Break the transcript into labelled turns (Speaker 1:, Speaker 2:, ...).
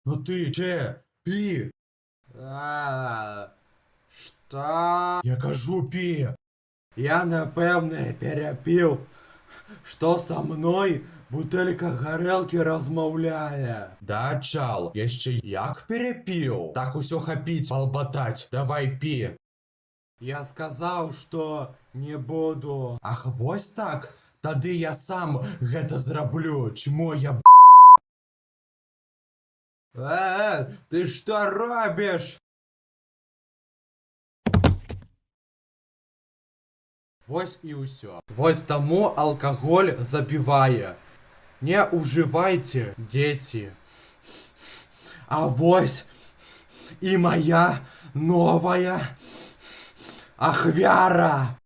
Speaker 1: Ну ты че? Пі!
Speaker 2: Что?
Speaker 1: Я кажу пі! Я напевне перепів, що со мною бутелька горелки розмовляє. Да, чал, я ще як перепів? Так усьо хапіть, балбатать, давай пі. Я сказав, що не буду. Ах, вось так? Тады я сам гэта зраблю, чмо я ты что робишь? Вось і ўсё. Вось таму алкаголь забівае. Не ўжывайце, дзеці. А вось і моя новая ахвяра.